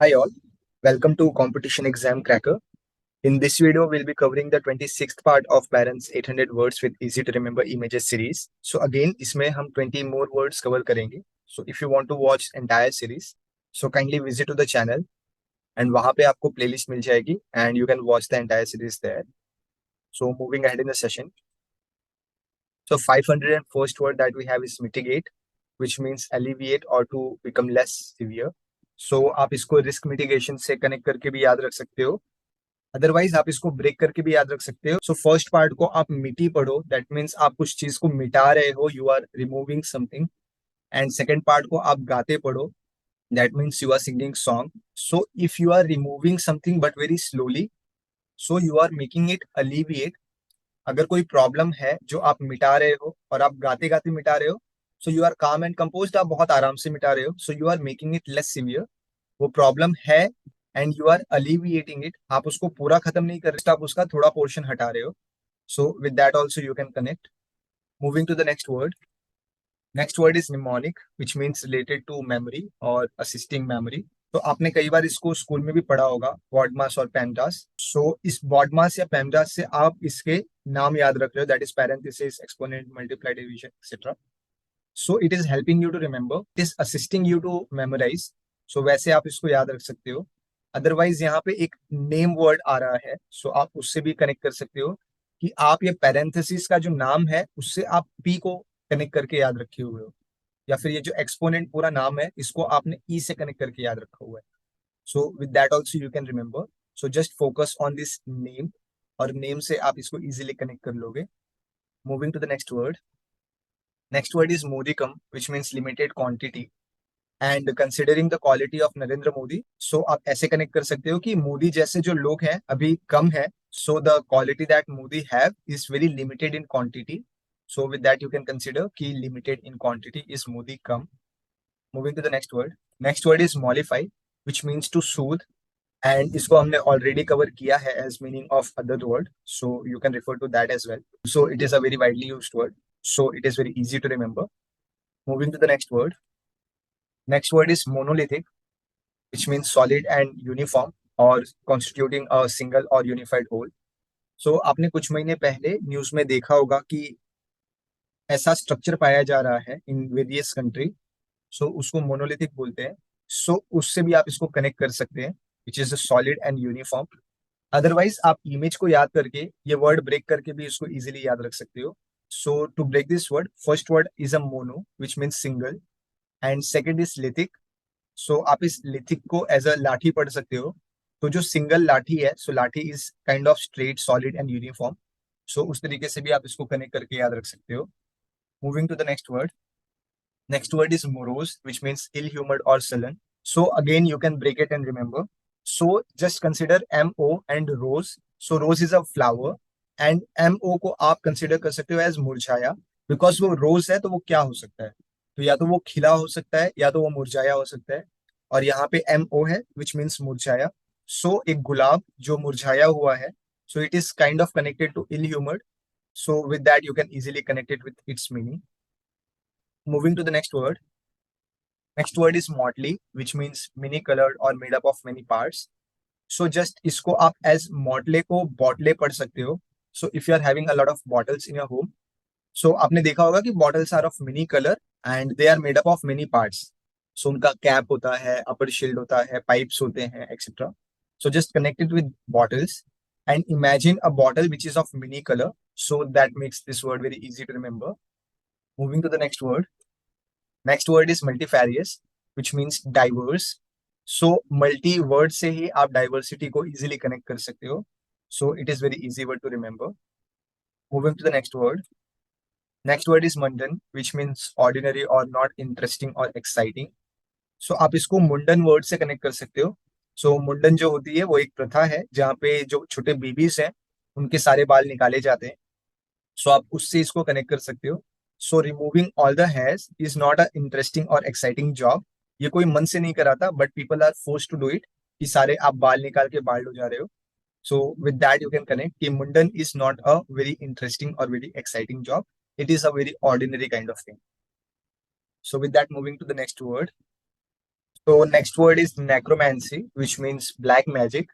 Hi all, welcome to Competition Exam Cracker. In this video, we'll be covering the 26th part of Parents 800 Words with Easy to Remember Images series. So again, इसमें हम 20 more words cover करेंगे. So if you want to watch entire series, so kindly visit to the channel and वहाँ पे आपको playlist मिल जाएगी and you can watch the entire series there. So moving ahead in the session. So 501st word that we have is mitigate, which means alleviate or to become less severe. So आप इसको risk mitigation से connect करके भी याद रख सकते हो. Otherwise आप इसको ब्रेक करके भी याद रख सकते हो. सो फर्स्ट पार्ट को आप मिटी पढ़ो, दैट मीन्स आप कुछ चीज को मिटा रहे हो, you are removing something. And second part को आप गाते पढ़ो, that means you are singing song. So if you are removing something but very slowly, so you are making it alleviate. अगर कोई प्रॉब्लम है जो आप मिटा रहे हो और आप गाते गाते मिटा रहे हो, so you are calm and compose, आप बहुत आराम से मिटा रहे हो, so you are making it less severe. वो प्रॉब्लम है and you are alleviating it, आप उसको पूरा खत्म नहीं कर रहे, आप उसका थोड़ा पोर्शन हटा रहे हो. So with that also you can connect. Moving to the next word is mnemonic, which means related to memory और असिस्टिंग मेमोरी. तो आपने कई बार इसको स्कूल में भी पढ़ा होगा, बॉडमास और पेमडास. सो इस बॉडमास या पेमडास से आप इसके नाम याद रख रहे हो, that is parenthesis, exponent, multiply, division etcetera. So it is helping you to remember, it is assisting you to memorise. So वैसे आप इसको याद रख सकते हो. अदरवाइज यहाँ पे एक नेम वर्ड आ रहा है, सो आप उससे भी कनेक्ट कर सकते हो कि आप ये पैरेंथेसिस का जो नाम है उससे आप पी को कनेक्ट करके याद रखे हुए हो, या फिर ये जो एक्सपोनेंट पूरा नाम है इसको आपने ई से कनेक्ट करके याद रखा हुआ है. So with that also you can remember. So just focus on this name, और नेम से आप इसको इजिली कनेक्ट कर लोगे. Moving to the next word is modicum, which means limited quantity. And considering the quality of Narendra Modi, so आप ऐसे connect कर सकते हो कि मोदी जैसे जो लोग हैं अभी कम है, so the quality that Modi have is very limited in quantity. So with that you can consider कि limited in quantity is Modi कम. Moving to the next word is mollify, which means to soothe. And इसको हमने already cover किया है as meaning of other word, so you can refer to that as well. So it is a very widely used word, so it is very easy to remember. Moving to the next word is monolithic, which means solid and uniform or constituting a single or unified whole. So आपने कुछ महीने पहले news में देखा होगा कि ऐसा structure पाया जा रहा है इन वेरियस कंट्री, सो उसको मोनोलिथिक बोलते हैं. सो उससे भी आप इसको कनेक्ट कर सकते हैं, which is solid and uniform. Otherwise आप इमेज को याद करके ये वर्ड ब्रेक करके भी इसको इजीली याद रख सकते हो. So to break this word, first word is a mono, which means single, and second is lithic. So आप इस लिथिक को एज अ लाठी पढ़ सकते हो. तो जो सिंगल लाठी है, so lathi is kind of straight, solid and uniform. So उस तरीके से भी आप इसको कनेक्ट करके याद रख सकते हो. Moving to the next word is morose, which means ill humoured और sullen. So again you can break it and remember. So just consider M O and rose. So rose is a flower and M O को आप consider कर सकते हो as मुरझाया, because वो रोज है तो वो क्या हो सकता है, तो या तो वो खिला हो सकता है या तो वो मुरझाया हो सकता है. और यहाँ पे एम ओ है, विच मीन्स मुरझाया. सो एक गुलाब जो मुरझाया हुआ है, so it is kind of connected to ill humoured. So with that you can easily connect it with its meaning. Moving to the next word is motley, which means many coloured और made up of many parts. So just इसको आप as motley को बॉटले पढ़ सकते हो. So if you are having a lot of bottles in your home, so आपने देखा होगा कि bottles are of many colour and they are made up of many parts. So उनका कैप होता है, अपर शील्ड होता है, पाइप्स होते हैं, etcetera. So just connected with bottles and imagine a bottle which is of many colour. So that makes this word very easy to remember. Moving to the next word is multifarious, which means diverse. So multi word से ही आप diversity को easily connect कर सकते हो. So it is very easy word to remember. Moving to the next word is mundane, which means ordinary और not interesting और exciting. So आप इसको मुंडन वर्ड से कनेक्ट कर सकते हो. सो मुंडन जो होती है वो एक प्रथा है जहाँ पे जो छोटे बेबीज हैं उनके सारे बाल निकाले जाते हैं. सो आप उससे इसको कनेक्ट कर सकते हो. So removing all the hairs is not a interesting और एक्साइटिंग जॉब. ये कोई मन से नहीं कराता, but people are force to do it, कि सारे आप बाल निकाल के बाल हो जा रहे हो. So with that you can connect कि mundan is not a very interesting और very exciting job. It is a very ordinary kind of thing. So with that, moving to the next word. So next word is necromancy, which means black magic.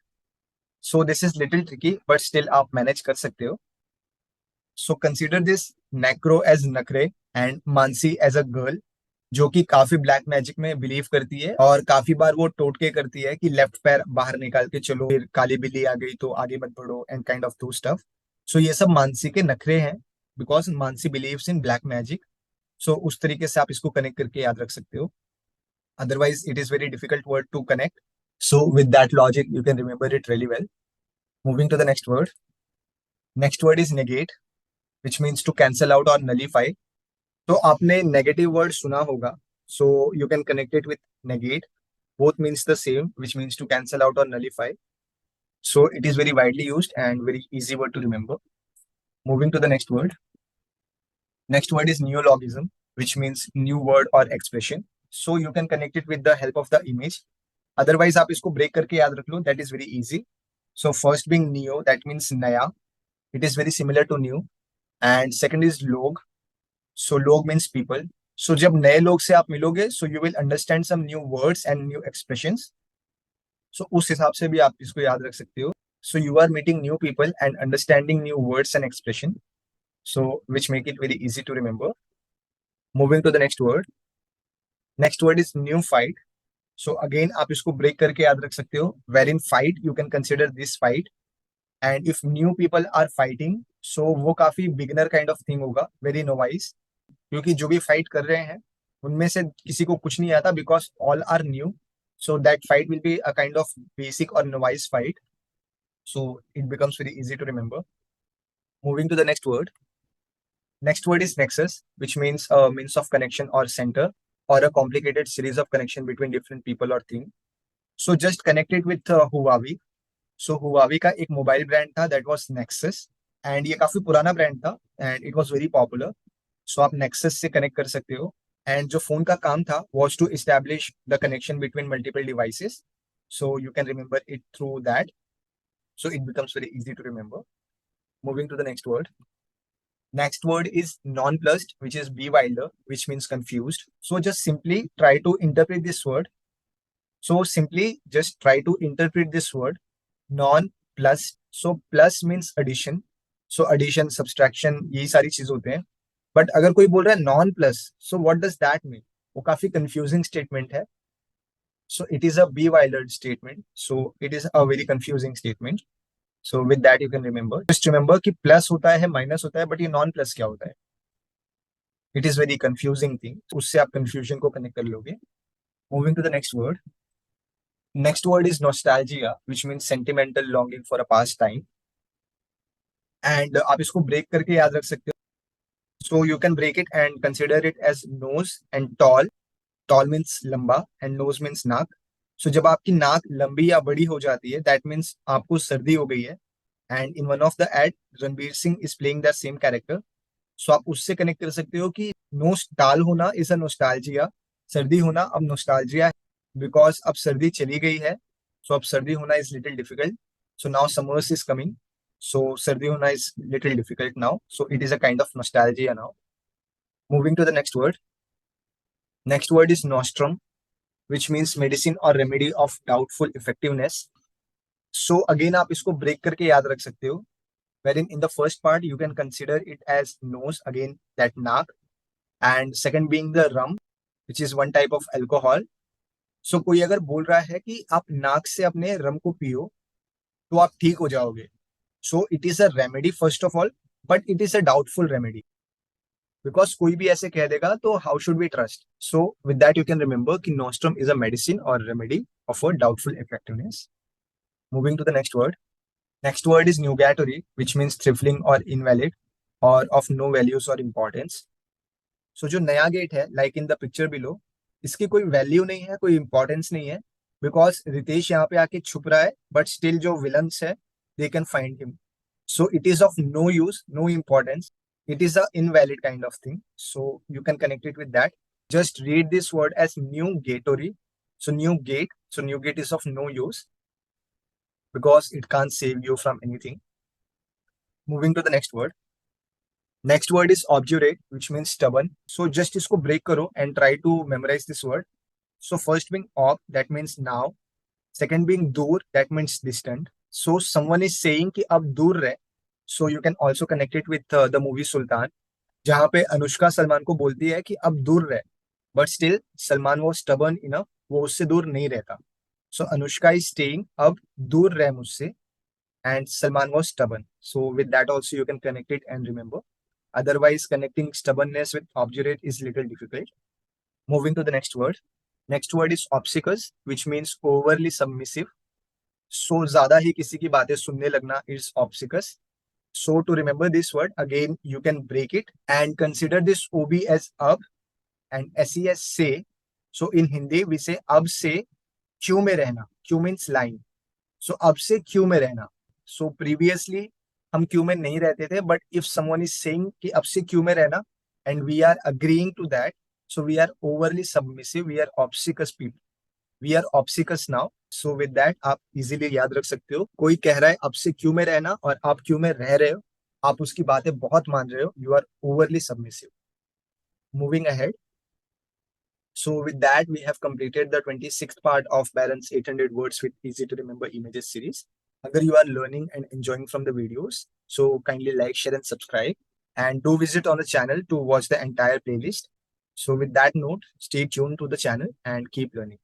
So this is little tricky, but still आप manage कर सकते हो. So consider this necro as नखरे and Mansi as a girl, जो कि काफी black magic में believe करती है और काफी बार वो टोटके करती है कि लेफ्ट पैर बाहर निकाल के चलो, फिर काली बिल्ली आ गई तो आगे मत बढ़ो एंड काइंड ऑफ दो स्टफ. सो ये सब मानसी के नखरे हैं, because Mansi believes in black magic. So उस तरीके से आप इसको कनेक्ट करके याद रख सकते हो. Otherwise, it is very difficult word to connect. So with that logic, you can remember it really well. Moving to the next word. Next word is negate, which means to cancel out or nullify. तो आपने negative word सुना होगा. So you can connect it with negate. Both means the same, which means to cancel out or nullify. So it is very widely used and very easy word to remember. Moving to the next word. Next word is neologism, which means new word or expression. So you can connect it with the help of the image. Otherwise, आप इसको break करके याद रख लो. That is very easy. So first being neo, that means naya. It is very similar to new. And second is log. So log means people. So जब नए लोग से आप मिलोगे, so you will understand some new words and new expressions. So उस हिसाब से भी आप इसको याद रख सकते हो. So you are meeting new people and understanding new words and expression. So which make it very easy to remember. Moving to the next word. Next word is new fight. So again आप इसको break करके याद रख सकते हो. Wherein fight, you can consider this fight. And if new people are fighting, so वो काफी beginner kind of thing होगा, very novice. क्योंकि जो भी fight कर रहे हैं उनमें से किसी को कुछ नहीं आता, because all are new. So that fight will be a kind of basic or novice fight. So it becomes very easy to remember. Moving to the next word. Next word is nexus, which means a means of connection or center, or a complicated series of connection between different people or things. So just connect it with Huawei. So Huawei का एक mobile brand था, that was Nexus. And ये काफी पुराना brand था and it was very popular. So आप Nexus से connect कर सकते हो. एंड जो फोन का काम था was to establish the connection between multiple devices. So you can remember it through that. So it becomes very easy to remember. Moving to the next word. Next word is nonplussed, which is bewildered, which means confused. So just simply try to interpret this word. So simply just try to interpret this word. Non plus. So plus means addition. So addition, subtraction, यही सारी चीज होते हैं. But अगर कोई बोल रहा है non plus, so what does that mean? वो काफी कंफ्यूजिंग स्टेटमेंट है. So it is a bewildered statement. So it is a very confusing statement. So with that you can remember, just remember कि plus होता है, minus होता है, but ये non plus क्या होता है? It is very confusing thing. उससे आप कंफ्यूजन को कनेक्ट कर लोगे. Moving to the next word. Next word is nostalgia, which means sentimental longing for a past time. And आप इसको break करके याद रख सकते हो. So you can break it and consider it as nose and tall. Tall means लंबा and nose means नाक. So जब आपकी नाक लंबी या बड़ी हो जाती है, that means आपको सर्दी हो गई है. And in one of the ad, Ranbir Singh is playing the same character. So आप उससे कनेक्ट कर सकते हो कि nose tall होना is a nostalgia. सर्दी होना अब nostalgia है, because अब सर्दी चली गई है. So अब सर्दी होना is little difficult. So now summers is coming. So सर्दी होना is little difficult now. So it is a kind of nostalgia now. Moving to the next word. Next word is nostrum, which means medicine or remedy of doubtful effectiveness. So again आप इसको break करके याद रख सकते हो. Wherein in the first part you can consider it as nose, again that naak, and second being the rum, which is one type of alcohol. So कोई अगर बोल रहा है कि आप नाक से अपने रम को पियो तो आप ठीक हो जाओगे. So it is a remedy first of all, but it is a doubtful remedy. Because कोई भी ऐसे कह देगा तो how should we trust? So with that you can remember कि nostrum is a medicine or remedy of a doubtful effectiveness. Moving to the next word. Next word is nugatory, which means trifling or invalid or of no values or importance. So जो नया gate है, like in the picture below, इसकी कोई value नहीं है, कोई importance नहीं है, बिकॉज रितेश यहाँ पे आके छुप रहा है, बट स्टिल जो विलन्स है they can find him. So it is of no use, no importance. It is a invalid kind of thing. So you can connect it with that. Just read this word as new gatory. So new gate is of no use because it can't save you from anything. Moving to the next word. Next word is obdurate, which means stubborn. So just इसको break करो and try to memorize this word. So first being op, that means now. Second being dur, that means distant. So someone is saying कि अब दूर रहे. So you can also connect it with the movie Sultan, जहाँ पे अनुष्का सलमान को बोलती है कि अब दूर रहे. But still सलमान वो stubborn enough, वो उससे दूर नहीं रहता. So Anushka is saying अब दूर रहे मुझसे, and Salman was stubborn. So with that also you can connect it and remember. Otherwise, connecting stubbornness with obdurate is little difficult. Moving to the next word. Next word is obsecus, which means overly submissive. So ज़्यादा ही किसी की बातें सुनने लगना is obsecus. So to remember this word, again you can break it and consider this OB as ab and SE as say. So in Hindi we say अब से क्यों में रहना. क्यों means line. So अब से क्यों में रहना. So previously हम क्यों में नहीं रहते थे, but if someone is saying कि अब से क्यों में रहना and we are agreeing to that, so we are overly submissive, we are obsequious people. We are obsequious now. So with that आप easily याद रख सकते हो. कोई कह रहा है अब से क्यों में रहना और आप क्यों में रह रहे हो, आप उसकी बातें बहुत मान रहे हो. You are overly submissive. Moving ahead. So with that, we have completed the 26th part of Baron's 800 words with easy to remember images series. Agar you are learning and enjoying from the videos, so kindly like, share and subscribe, and do visit on the channel to watch the entire playlist. So with that note, stay tuned to the channel and keep learning.